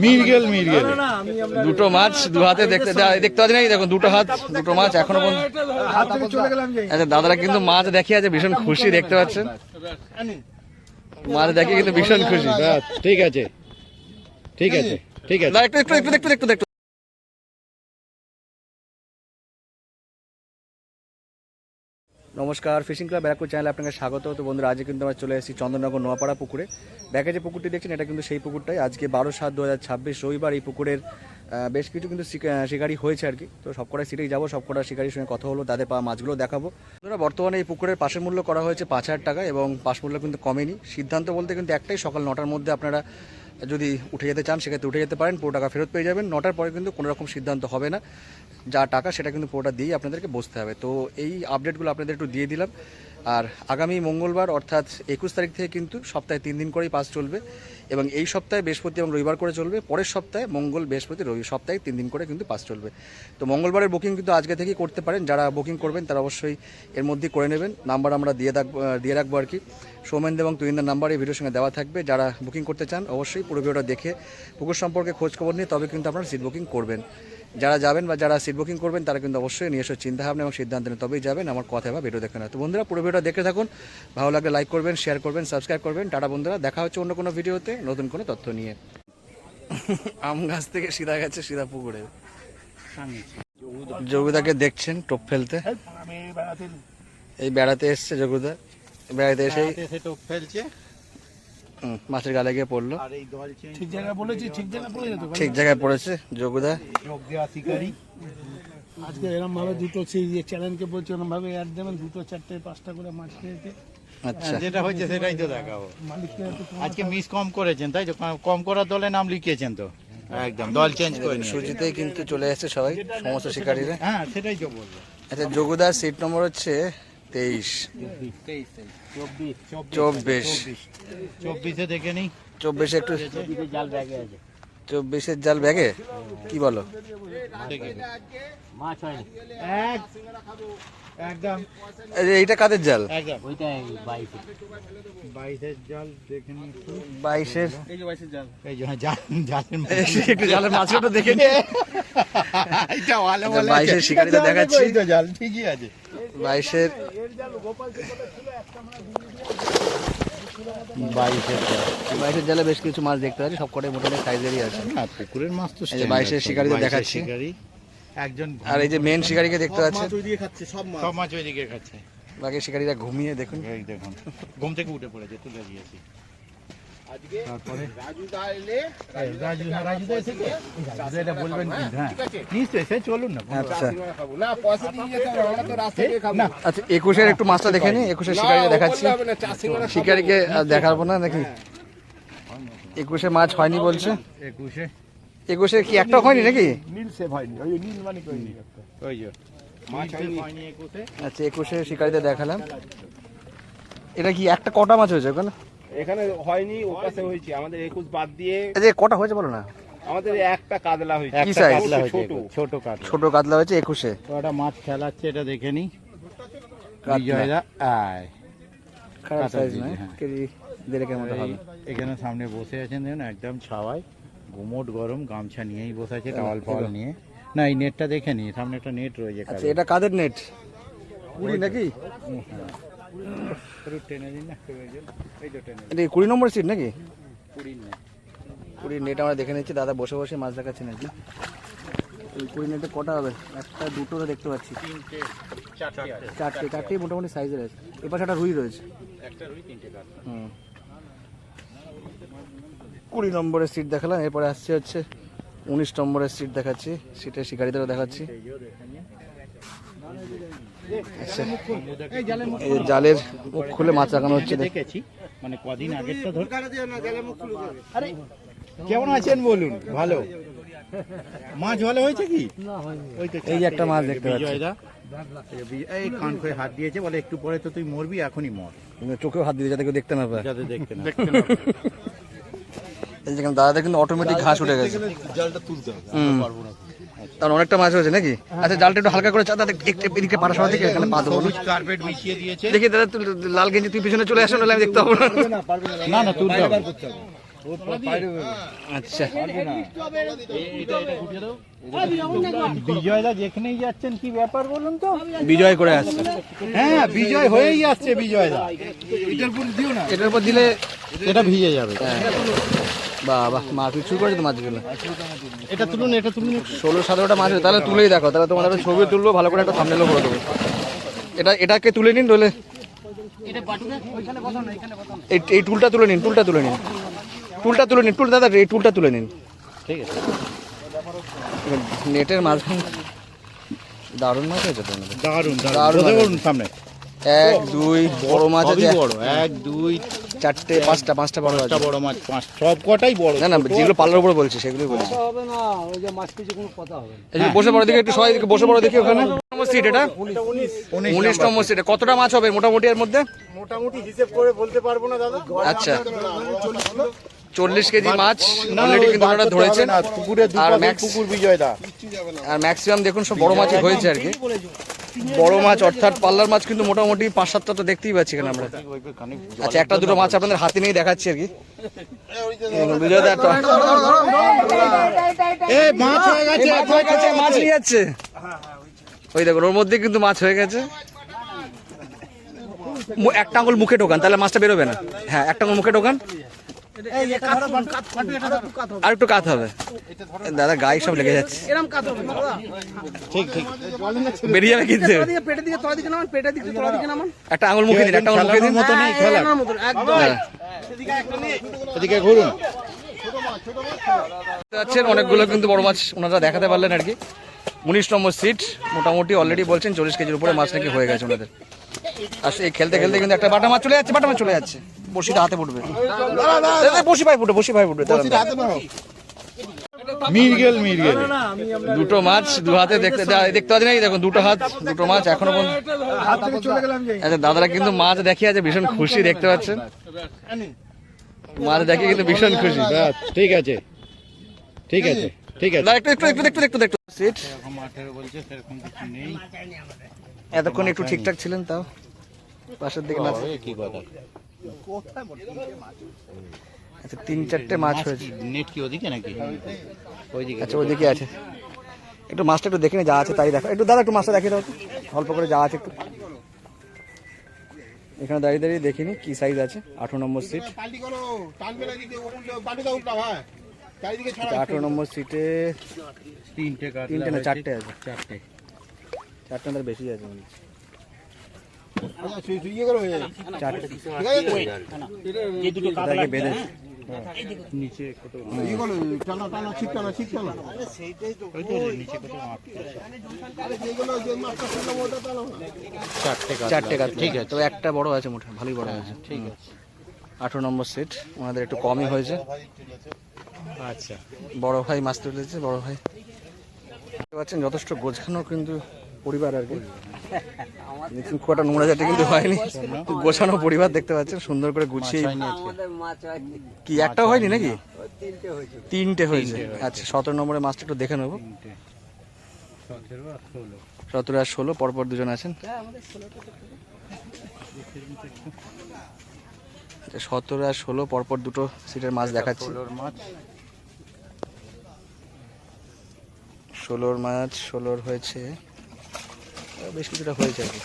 মিরগেল মিরগেল দুটো মাছ দু হাতে দেখতে পাচ্ছি নাকি, দেখুন দুটো হাত দুটো মাছ এখনো আচ্ছা দাদারা কিন্তু মাছ দেখিয়ে আছে ভীষণ খুশি, দেখতে পাচ্ছেন মাছ দেখিয়ে কিন্তু ভীষণ খুশি। ঠিক আছে ঠিক আছে ঠিক আছে। একটু একটু একটু একটু একটু একটু নমস্কার, ফিশিং ক্লাব ব্যারাকপুর চ্যানেলে আপনাকে স্বাগত। তো বন্ধুরা, আজকে কিন্তু আমরা চলে এসেছি চন্দননগর নোয়াপাড়া পুকুরে। ব্যাকে যে পুকুরটি দেখছেন এটা কিন্তু সেই পুকুরটাই। আজকে 12/7/2026 রবিবার এই পুকুরের বেশ কিছু কিন্তু শিকারি হয়েছে আর কি। তো সবকটা সিটেই যাবো, সবকটা শিকারির সঙ্গে কথা হলো, তাদের পাওয়া মাছগুলো দেখাবো। বন্ধুরা, বর্তমানে এই পুকুরের পাশের মূল্য করা হয়েছে 5,000 টাকা এবং পাশ মূল্য কিন্তু কমেনি। সিদ্ধান্ত বলতে কিন্তু একটাই, সকাল 9টার মধ্যে আপনারা যদি উঠে যেতে চান সেক্ষেত্রে উঠে যেতে পারেন, পুরো টাকা ফেরত পেয়ে যাবেন। 9টার পরে কিন্তু কোনো রকম সিদ্ধান্ত হবে না, যা টাকা সেটা কিন্তু পুরোটা দিয়েই আপনাদেরকে বসতে হবে। তো এই আপডেটগুলো আপনাদের একটু দিয়ে দিলাম। আর আগামী মঙ্গলবার অর্থাৎ 21 তারিখ থেকে কিন্তু সপ্তাহে 3 দিন করেই পাস চলবে এবং এই সপ্তাহে বৃহস্পতি এবং রবিবার করে চলবে। পরের সপ্তাহে মঙ্গল বৃহস্পতি রবি সপ্তাহে 3 দিন করে কিন্তু পাস চলবে। তো মঙ্গলবারের বুকিং কিন্তু আজকে থেকেই করতে পারেন। যারা বুকিং করবেন তারা অবশ্যই এর মধ্যেই করে নেবেন। নাম্বার আমরা দিয়ে রাখবো আর কি, সৌমেনদা এবং তুহিনদার নাম্বার এই ভিডিওর সঙ্গে দেওয়া থাকবে। যারা বুকিং করতে চান অবশ্যই পুরো ভিডিওটা দেখে পুকুর সম্পর্কে খোঁজখবর নিয়ে তবে কিন্তু আপনারা সিট বুকিং করবেন। যারা যাবেন বা যারা সিট বুকিং করবেন তারা কিন্তু অবশ্যই নিজস্ব চিন্তাভাবনা এবং সিদ্ধান্ত নিয়ে তবেই যাবেন, আমার কথা বা ভিডিও দেখে না। তো বন্ধুরা, পুরো ভিডিওটা দেখে থাকুন, ভালো লাগলে লাইক করবেন, শেয়ার করবেন, সাবস্ক্রাইব করবেন। টাটা বন্ধুরা, দেখা হচ্ছে অন্য কোনো ভিডিওতে নতুন কোনো তথ্য নিয়ে। আম গাছ থেকে সিধা গেছে সিধা পুকুরে। যোগুদাকে দেখছেন টোপ ফেলতে, এই বেড়াতে এসছে যোগুদা, বেড়াতে এসেই টোপ ফেলছে, মাছের গালে গিয়ে পড়লো। ঠিক জায়গায় বলেছি, ঠিক জায়গায় পড়েছে যোগুদা। আজকে এরকম ভাবে দুটো চ্যানেলকে বলছি এরকম ভাবে অ্যাড দেবেন, 2, 4, 5টা করে মাছ খেয়েছে। আচ্ছা, যেটা হচ্ছে সেটাই তো দেখাবো। আজকে মিস কম করেছেন তাই তো, কম করার দলে নাম লিখিয়েছেন তো, একদম দল চেঞ্জ করে সুজিতেই কিন্তু চলে এসেছে সবাই, সমস্ত শিকারীরা। হ্যাঁ সেটাই তো বলবো। আচ্ছা, যোগুদার সিট নম্বর হচ্ছে 23, 24 দেখে নিই। 24 একটু 24-এর জাল ব্যাগে কি বলো? একদম এইটা কাদের জাল? একদম 22-এর জাল দেখে নিই। 22-এর এই যে জালের একটু জালের মাছটা দেখে নি। এটা ভালো বলে 22-এর শিকারিটা দেখাচ্ছি। তো জাল ঠিকই আছে। 22-এর 22-এর জালে বেশ কিছু মাছ দেখতে পাচ্ছি, সবকটাই মোটামুটি সাইজেরই আছে। না পুকুরের মাছ তো 22-এর শিকারিদের দেখাচ্ছি। একজন আর এই যে মেন শিকারিকে দেখতে পাচ্ছি, সব মাছ ওইদিকে খাচ্ছে। বাকি শিকারিরা ঘুমিয়ে দেখুন, এই দেখুন ঘুম থেকে উঠে পড়েছে, তুলে দিয়েছি। তারপরে চলুন না। আচ্ছা আচ্ছা, 21-এর একটু মাছটা দেখে নি। 21-এর শিকারিকে দেখাচ্ছি, শিকারিকে দেখাবো না নাকি? 21-এ মাছ হয়নি বলছে। 21-এ কি একটাও হয়নি নাকি? আচ্ছা, 21-এ শিকারিতে দেখালাম। এটা কি একটা কটা মাছ হয়েছে ওখানে? এখানে হয়নি, ওপাশে হয়েছে। আমাদের 21 বাদ দিয়ে এই যে কটা হয়েছে বলো না? আমাদের একটা কাতলা হয়েছে। কি সাইজ? ছোট কাতলা, ছোট কাতলা হয়েছে 21-এ। ওটা মাছ খেলাচ্ছে, এটা দেখে নি। খারাপ সাইজ নয়, কেজি 1.5 মতো হবে। এখানে সামনে বসে আছেন দেখুন, একদম ছাওয়ায়, গুমোট গরম, গামছা নিয়েই বসে আছে, টাওয়াল ফাওয়াল নিয়ে। না এই নেটটা দেখে নি, সামনে একটা নেট রয়েছে। আচ্ছা, এটা কাদের নেট? কুড়ি নাকি? টেনে দিন না, এটা 20 নম্বর সিট নাকি? 20 নেট আমরা দেখে নিচ্ছি, দাদা বসে বসে মাছ দেখাচ্ছে নাকি। 20 নেটে কটা হবে? একটা দুটো তো দেখতে পাচ্ছি, চারটে মোটামুটি সাইজের আছে। এপাশে একটা রুই রয়েছে। 20 নম্বরের সিট দেখালাম, এরপরে আসছে হচ্ছে 19 নম্বরের সিট দেখাচ্ছি, সিটের শিকারিদেরও দেখাচ্ছি। আচ্ছা, এই জালের মুখ খুলে মাছ লাগানো হচ্ছে দেখেছি, মানে কদিন আগেরটা ধর। কেমন আছেন বলুন? ভালো মাছ ভালো হয়েছে কি? এই যে একটা মাছ দেখতে পাচ্ছি, এই কান করে হাত দিয়েছে, বলে একটু পরে তো তুই মরবি, এখনই মর। চোখেও হাত দিয়ে যাতে কেউ দেখতে না পায়, যাতে দেখতে না। এই যে দাদাদের কিন্তু অটোমেটিক ঘাস উঠে গেছে, জালটা তুলতে হবে, পারবো না। কারণ অনেকটা মাছ হয়েছে নাকি? আচ্ছা, জালটা একটু হালকা করে চা, দাদা এদিকে পাড়া সরা থেকে এখানে পা দেবো। কার্পেট বিছিয়ে দিয়েছে। দেখি দাদা, তুই লাল গেঞ্জি তুই পিছনে চলে আসো, নাহলে আমি দেখতে পাবো না। না না তুলতে হবে, আচ্ছা বিজয়দা যেখানেই যাচ্ছেন কি ব্যাপার বলুন তো? বিজয় করে আসছে, হ্যাঁ বিজয় হয়েই যাচ্ছে বিজয়দা। এটার উপর দিলে এটা ভিজে যাবে। বাবা মারপিট শুরু করেছে তো মাছগুলো। এটা তুলুন, এটা তুলুন। 16-17টা মাছ হয়েছে, তাহলে তুলেই দেখো, তাহলে তোমাদের একটা ছবি তুলবো, ভালো করে একটা থাম্বনেলও করে দেবো। এটাকে তুলে নিন, নইলে এই টুলটা তুলে নিন, টুলটা তুলে নিন, টুলটা তুলে নিন, টুল দাদা এই টুলটা তুলে নিন। ঠিক আছে, নেটের মাঝখানে দারুণ মাছ হয়েছে তো। দারুন দারুণ দারুন। সামনে 1 2 বড় মাছ আছে, বড় 1 2 4 5টা বড় আছে, বড় মাছ 5 সব কটাই বড়। না না, যেগুলো পাল্লার উপর বলছি সেগুলোই বলছি। হবে না, ওই যে মাছ পিছু কোনো কথা হবে না। এই যে বসে পড়ো দিকে, একটু সবাই দিকে বসে পড়ো দেখি ওখানে। নম্বর সিট এটা 19 নম্বর সিটে কতটা মাছ হবে মোটামুটি এর মধ্যে? মোটামুটি হিসেব করে বলতে পারবো না দাদা। আচ্ছা 40 কেজি মাছ অলরেডি কিন্তু ওনারা ধরেছেন। পুকুরে আর দুটো ম্যাক্স পুকুর বিজয়দা। আর ম্যাক্সিমাম দেখুন সব বড় মাছই হয়েছে আর কি। বড় মাছ অর্থাৎ পাল্লার মাছ কিন্তু মোটামুটি 5-7টা তো দেখতেই পাচ্ছি এখানে আমরা। আচ্ছা একটা দুটো মাছ আপনাদের হাতে নিয়ে দেখাচ্ছি আর কি। বিজয়দা এ মাছ হয়ে গেছে, মাছ নিয়ে যাচ্ছে, ওই দেখুন ওর মধ্যে কিন্তু মাছ হয়ে গেছে। একটা আঙুল মুখে ঢোকান, তাহলে মাছটা বেরোবে না। হ্যাঁ একটা আঙুল মুখে ঢোকান, আর একটু কাত হবে। দাদা গায়ে সব লেগে যাচ্ছে, ঠিক ঠিক বেরিয়ে যাবে কিন্তু। পেটের দিকে তলা দিকে নামান, পেটের দিকে তলা দিকে নামান। একটা আঙুল মুখে দিন, একটা আঙুল মুখে দিন। মতো নেই খেলা। হ্যাঁ। এদিকে ঘুরুন। দেখতে পাচ্ছেন অনেকগুলো কিন্তু বড় মাছ ওনারা দেখাতে পারলেন আর কি। 19 নম্বর সিট মোটামুটি অলরেডি বলছেন 40 কেজির উপরে মাছ নাকি হয়ে গেছে ওনাদের। আর এই খেলতে খেলতে কিন্তু একটা বাটা মাছ চলে যাচ্ছে, বাটা মাছ চলে যাচ্ছে, বসিটা হাতে ফুটবে, বসি ভাই ফুটবে, বসি ভাই ফুটবে। মিরগেল মিরগেল দুটো মাছ দু হাতে দেখতে পাচ্ছি না, দেখুন দুটো হাত দুটো মাছ এখনো পর্যন্ত। আচ্ছা দাদারা কিন্তু মাছ দেখিয়ে আছে ভীষণ খুশি, দেখতে পাচ্ছেন মাছ দেখিয়ে কিন্তু ভীষণ খুশি। ঠিক আছে ঠিক আছে ঠিক আছে। না, একটু সিট বলছে সেরকম কিছু নেই। এতক্ষণ একটু ঠিকঠাক ছিলেন, তাও পাশের দিকে মাছ। কি কথা? আচ্ছা 3-4টে মাছ হয়েছে। নেট কি ওদিকে নাকি? ওইদিকে। আচ্ছা ওইদিকে আছে, একটু মাছটা একটু দেখে নি যা আছে তাই দেখো। একটু দাদা একটু মাছটা দেখিয়ে দাও তো, অল্প করে যা আছে একটু। এখানে দাঁড়িয়ে দাঁড়িয়ে দেখিনি কি সাইজ আছে। 18 নম্বর সিট, 18 নম্বর সিটে 3টে না 4টে আছে, 4টে না বেশি আছে মনে হচ্ছে। 4টে বেঁধেছে নিচে কত চারটে কাজ, ঠিক আছে। তো একটা বড় আছে মোটা, ভালোই বড় আছে, ঠিক আছে। 18 নম্বর সিট ওনাদের একটু কমই হয়েছে। আচ্ছা বড় ভাই মাছ তুলেছে, বড় ভাই দেখতে পাচ্ছেন যথেষ্ট গোছানো কিন্তু পরিবার আর কি। দেখুন খুব একটা নোংরা জাতি কিন্তু হয়নি, গোছানো পরিবার দেখতে পাচ্ছেন, সুন্দর করে গুছিয়ে। কি একটাও হয়নি নাকি? 3টে হয়েছে। আচ্ছা 17 নম্বরের মাছটা একটু দেখে নেবো। 17 আর 16 পরপর দুজন আছেন। 17 আর 16 পরপর দুটো সিটের মাছ দেখাচ্ছি। 16 মাছ 16 হয়েছে, বেশ কিছুটা হয়েছে আর কি,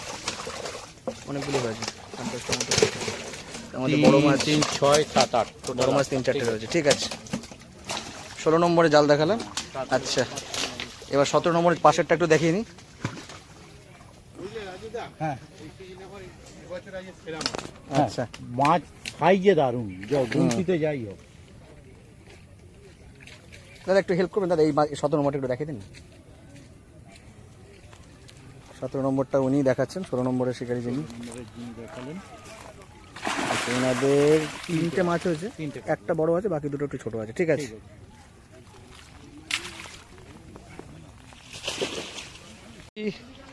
অনেকগুলো হয়েছে। 50টার মতো। আমাদের বড় মাছ 3 6 7 8 বড় মাছ 3-4টে রয়েছে, ঠিক আছে। 16 নম্বরে জাল দেখালাম। আচ্ছা এবার 17 নম্বরের পাশেরটা একটু দেখিয়ে নিই। আচ্ছা মাছ সাইজে দারুন, গুনতিতে যাই হোক। দাদা একটু হেল্প করবেন দাদা, এই 17 নম্বরটা একটু দেখিয়ে দিন। 17 নম্বরটা উনি দেখাচ্ছেন, 16 নম্বরের শিকারি যিনি দেখালেন। আচ্ছা ওনাদের 3টে মাছ হয়েছে, একটা বড় আছে, বাকি দুটো একটু ছোট আছে, ঠিক আছে।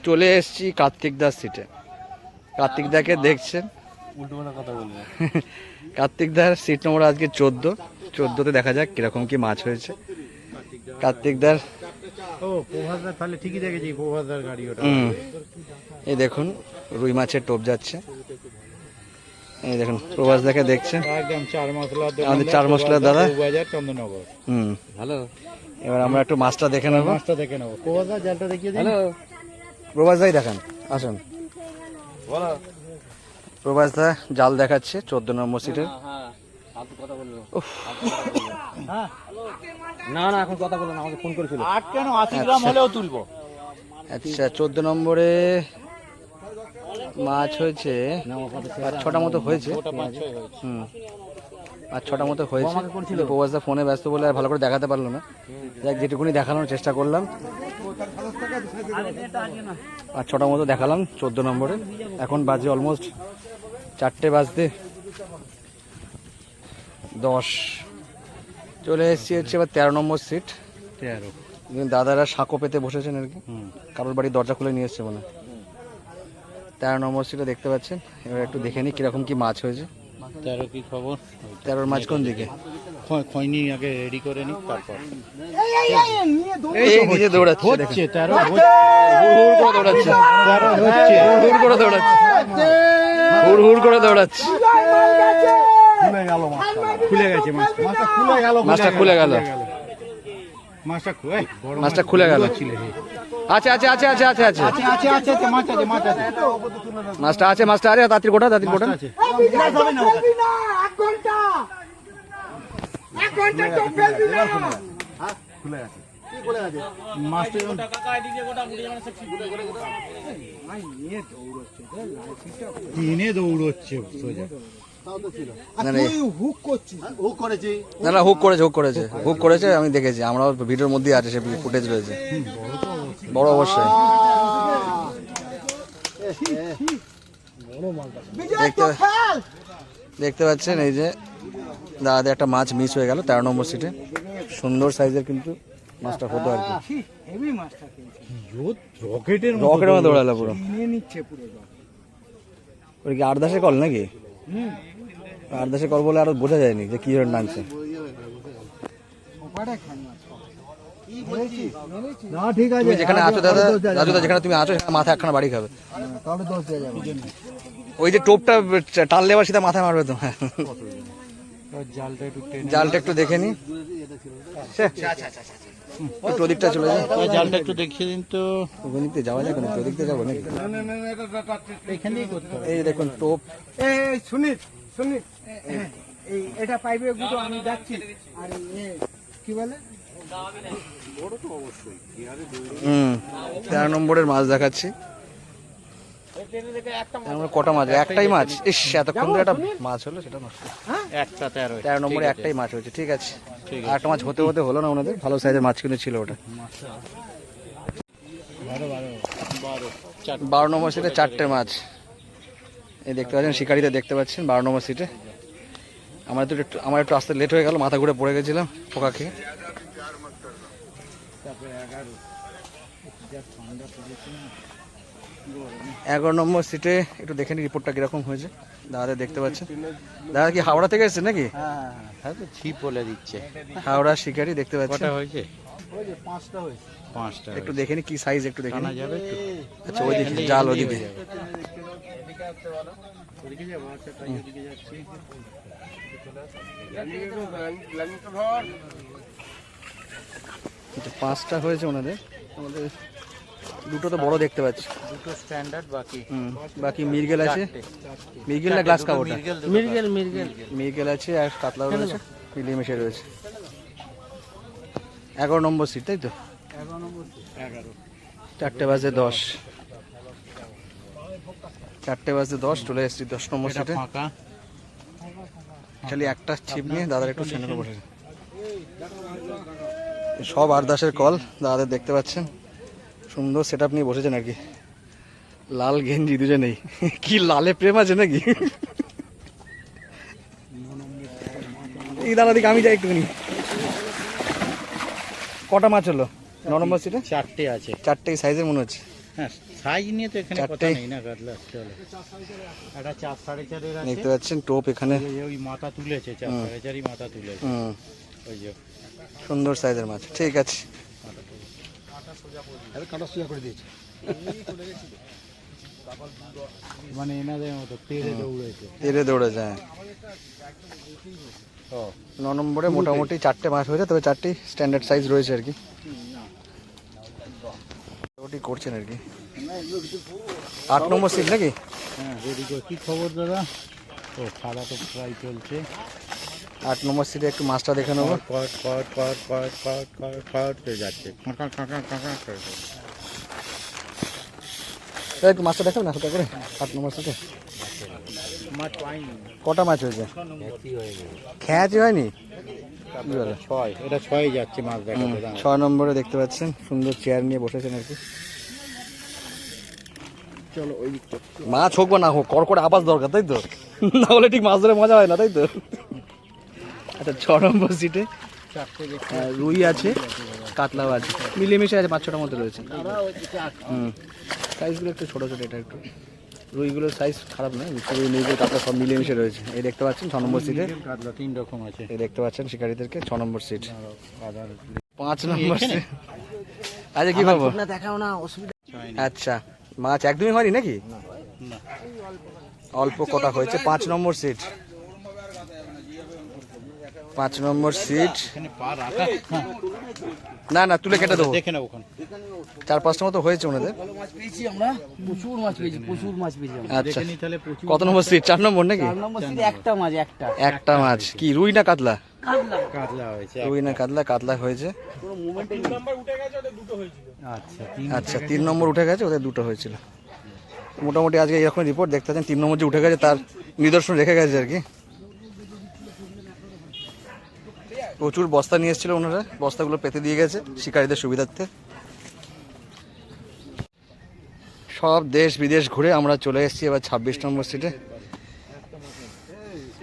চলে এসেছি কার্তিক দাস সিটে। কার্তিক দাকে দেখছেন, কার্তিক দার সিট নম্বর আজকে 14তে দেখা যাক কিরকম কি মাছ হয়েছে। কার্তিক দার ও প্রভাসদার, তাহলে ঠিকই দেখেছি প্রভাসদার গাড়ি ওটা। এই দেখুন রুই মাছের টোপ যাচ্ছে। এই দেখুন প্রবাস দেখে দেখছেন একদম 4 মশলার দোকান, আমাদের 4 মশলার দাদা। বাজার চন্দননগর। ভালো। এবার আমরা একটু মাছটা দেখে নেবো। মাছটা দেখে নেবো। কোবাদা জালটা দেখিয়ে দিন। প্রবাস দাই দেখান, আসুন। প্রবাস দা জাল দেখাচ্ছে 14 নম্বর সিটের। না না এখন কথা বলো না, আমাকে ফোন করেছিল। 8 কেন 80 গ্রাম হলেও তুলবো। আচ্ছা 14 নম্বরে মাছ হয়েছে 5-6টা মতো হয়েছে। ওটা 5-6 হয়েছে। আর 6টা মতো হয়েছে। প্রবাস দা ফোনে ব্যস্ত বলে আর ভালো করে দেখাতে পারলো না। যাক যেটুকুনি দেখানোর চেষ্টা করলাম। আর 6টা মতো দেখালাম 14 নম্বরে। এখন বাজে অলমোস্ট 4টে বাজতে 10। চলে এসেছি হচ্ছে এবার 13 নম্বর সিট। 13। দাদারা সাঁকো পেতে বসেছেন আর কি, কারোর বাড়ির দরজা খুলে নিয়ে এসছে মনে হয়। 13 নম্বর সিটে দেখতে পাচ্ছেন। এবার একটু দেখে নিই কিরকম কি মাছ হয়েছে। 13 কি খবর? 13 মাছ কোন দিকে? খৈনি আগে রেডি করে নি, তারপর এই নিজে দৌড়াচ্ছে দেখেন। হচ্ছে 13 হচ্ছে। হুড় করে দৌড়াচ্ছে, 13 হচ্ছে। হুড় করে দৌড়াচ্ছে, হুড় করে দৌড়াচ্ছে। খুলে গেছে মাছটা। মাছটা খুলে গেল। মাছটা খুলে গেল। মাছটা মাছটা খুলে গেল। ছিল। আছে আছে আছে আছে আছে আছে আছে আছে আছে আছে, মাছ আছে, মাছ আছে। মাছটা আছে, মাছটা আরে তাড়াতাড়ি গোটা, তাড়াতাড়ি গোটা। মাছটা আছে। মাছটা যখন কিনে দৌড়চ্ছে সোজা। না না হুক করেছে, হুক করেছে আমি দেখেছি, আমরা ভিডিওর মধ্যে আছে, সে ফুটেজ রয়েছে। বড় অবশ্যই দেখতে পাচ্ছেন। এই যে দাদাদের একটা মাছ মিস হয়ে গেল 13 নম্বর সিটে। সুন্দর সাইজের কিন্তু মাছটা হতো আর কি। রকেটের রকেটের মতো দৌড়ালো পুরো। ওর কি 8-10 কল নাকি? 8-10 কল বলে আরো বোঝা যায়নি যে কি ধরনের নামছে। তুমি যেখানে আছো দাদা, রাজু দা যেখানে তুমি আছো সেখানে মাথা একখানা বাড়ি খাবে। ওই যে টোপটা টানলে আবার সেটা মাথায় মারবে তো। জালটা একটু দেখে নি, একটু ওদিকটা চলে যায়। জালটা একটু দেখিয়ে দিন তো। ওদিকতে যাওয়া যায়, ওদিকতে যাবো নাকি? এখান দিয়ে করতে হবে। এই দেখুন টোপ। এই এটা পাইবে গুলো আমি যাচ্ছি। আর কি বলে 13 নম্বরের মাছ দেখাচ্ছি। কটা মাছ? একটাই মাছ। ইস এতক্ষণ ধরে একটা মাছ হলো, সেটা নষ্ট। একটা 13। 13 নম্বরে একটাই মাছ হয়েছে, ঠিক আছে। আর একটা মাছ হতে হতে হলো না ওনাদের, ভালো সাইজের মাছ কিন্তু ছিল ওটা। 12 নম্বর সিটে 4টে মাছ। এই দেখতে পাচ্ছেন শিকারিতে দেখতে পাচ্ছেন 12 নম্বর সিটে। আমার একটু আসতে লেট হয়ে গেল, মাথা ঘুরে পড়ে গেছিলাম পোকা খেয়ে। 11 নম্বর সিটে একটু দেখে নি রিপোর্টটা কিরকম হয়েছে। দাদা দেখতে পাচ্ছেন। দাদা কি হাওড়া থেকে এসেছে নাকি? হ্যাঁ তো ছিপ বলে দিচ্ছে। হাওড়া শিকারি দেখতে পাচ্ছেন। কটা হয়েছে? 5টা। একটু দেখে নি কি সাইজ, একটু দেখে টানা নি। যাবে তো? আচ্ছা ওইদিকে জাল, ওইদিকে। আচ্ছা 5টা হয়েছে ওনাদের। আমাদের 2টো তো বড় দেখতে পাচ্ছি। 2টো স্ট্যান্ডার্ড, বাকি বাকি মিরগেল আছে। মিরগেল না গ্লাস কাপড়টা? মিরগেল আছে আর কাতলা রয়েছে, মিলিমিশে রয়েছে। 11 নম্বর সিট, তাই তো? 4টে বাজে 10। 4টে বাজে 10 চলে এসেছি 10 নম্বর সিটে। ফাঁকা। খালি একটা ছিপ নিয়ে দাদার একটু সেন্টারে বসেছে। সব 8-10-এর কল দাদাদের দেখতে পাচ্ছেন। সুন্দর সেট আপ নিয়ে বসেছেন আর কি। লাল গেঞ্জি দুজনেই। কি লালে প্রেম আছে নাকি? এই দাদা দিকে আমি যাই একটুখানি। কটা মাছ হলো 9 নম্বর সিটে? 4টে আছে। 4টে সাইজের মনে হচ্ছে। হ্যাঁ, সাইজ নিয়ে তো এখানে কথা চারটে। নেই না, গাদলা চলে। এটা 4-4.5 আছে। দেখতে পাচ্ছেন টোপ এখানে। ওই মাথা তুলেছে, 4-4.5 মাথা তুলেছে। ওই যে সুন্দর সাইজের মাছ, ঠিক আছে। কাটা সোজা করে দিয়েছে। মানে এনাদের মতো তেরে দৌড়েছে। তেরে দৌড়েছে, হ্যাঁ। 9 নম্বরে মোটামুটি 4টে মাছ হয়েছে, তবে 4টি স্ট্যান্ডার্ড সাইজ রয়েছে আর কি। মোটামুটি করছেন আর কি। 8 নম্বর সিট নাকি? হ্যাঁ রেডি করে। কি খবর দাদা? ও খাওয়া তো প্রায় চলছে। 8 নম্বর সিটে একটু মাছটা দেখে নেবো। কট কট কট কট কট কট কট করে যাচ্ছে, কাঁকা কাঁকা কাঁকা করে। একটু মাছটা দেখাবে না সেটা করে 8 নম্বর সিটে? মাছ পাইনি। কটা মাছ হয়েছে? খেয়াচি হয়নি? কি বলে? 6, এটা 6 যাচ্ছে মাছ দেখাতে। 6 নম্বরে দেখতে পাচ্ছেন সুন্দর চেয়ার নিয়ে বসেছেন আর কি। চলো ওই দিকটা। মাছ হোক বা না হোক কর করে আওয়াজ দরকার, তাই তো? না হলে ঠিক মাছ ধরে মজা হয় না, তাই তো? আচ্ছা 6 নম্বর সিটে রুই আছে, কাতলাও আছে, মিলেমিশে আছে, 5-6টার মধ্যে রয়েছে। সাইজগুলো একটু ছোটো ছোটো, এটা একটু রুইগুলোর সাইজ খারাপ নয়, রুই নেইগুলো কাতলা সব মিলেমিশে রয়েছে। এই দেখতে পাচ্ছেন 6 নম্বর সিটে কাতলা 3 রকম আছে। এই দেখতে পাচ্ছেন শিকারীদেরকে 6 নম্বর সিট। কাদার 5 নম্বর সিট। আচ্ছা কি ভাবো? দেখাও না, অসুবিধা। আচ্ছা মাছ একদমই হয়নি নাকি? অল্প কটা হয়েছে। 5 নম্বর সিট, 5 নম্বর সিট। এখানে পা রাখা। না না তুলে কেটে দেবো। দেখে নাও ওখানে। 4-5টা মতো হয়েছে ওনাদের। মাছ পেয়েছি আমরা, প্রচুর মাছ পেয়েছি, প্রচুর মাছ পেয়েছি আমরা। আচ্ছা দেখে নি তাহলে প্রচুর। কত নম্বর সিট? 4 নম্বর নাকি? 4 নম্বর সিটে একটা মাছ, একটা একটা মাছ। কি রুই না কাতলা? কাতলা হয়েছে। রুই না কাতলা? কাতলা হয়েছে। কোনো মোমেন্টে আচ্ছা 3। আচ্ছা 3 নম্বর উঠে গেছে, ওদের 2টো হয়েছিল। মোটামুটি আজকে এরকম রিপোর্ট দেখতে পাচ্ছেন। 3 নম্বর যে উঠে গেছে তার নিদর্শন রেখে গেছে আর কি। প্রচুর বস্তা নিয়ে এসেছিল ওনারা, বস্তাগুলো পেতে দিয়ে গেছে শিকারীদের সুবিধার্থে। সব দেশ বিদেশ ঘুরে আমরা চলে এসেছি এবার 26 নম্বর সিটে।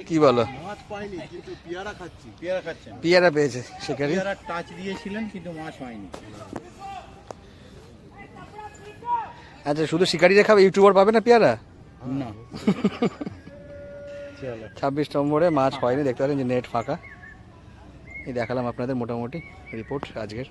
কি বলো? মাছ পাইনি কিন্তু পেয়ারা খাচ্ছি। পেয়ারা খাচ্ছেন? পিয়ারা পেয়েছে শিকারী। পেয়ারা টাচ দিয়েছিলেন কিন্তু মাছ হয়নি। আচ্ছা শুধু শিকারীরা খাবে, ইউটিউবার পাবে না পেয়ারা? না। চলো 26 নম্বরে মাছ হয়নি, দেখতে পাচ্ছেন যে নেট ফাঁকা। এই দেখালাম আপনাদের মোটামুটি রিপোর্ট আজকের।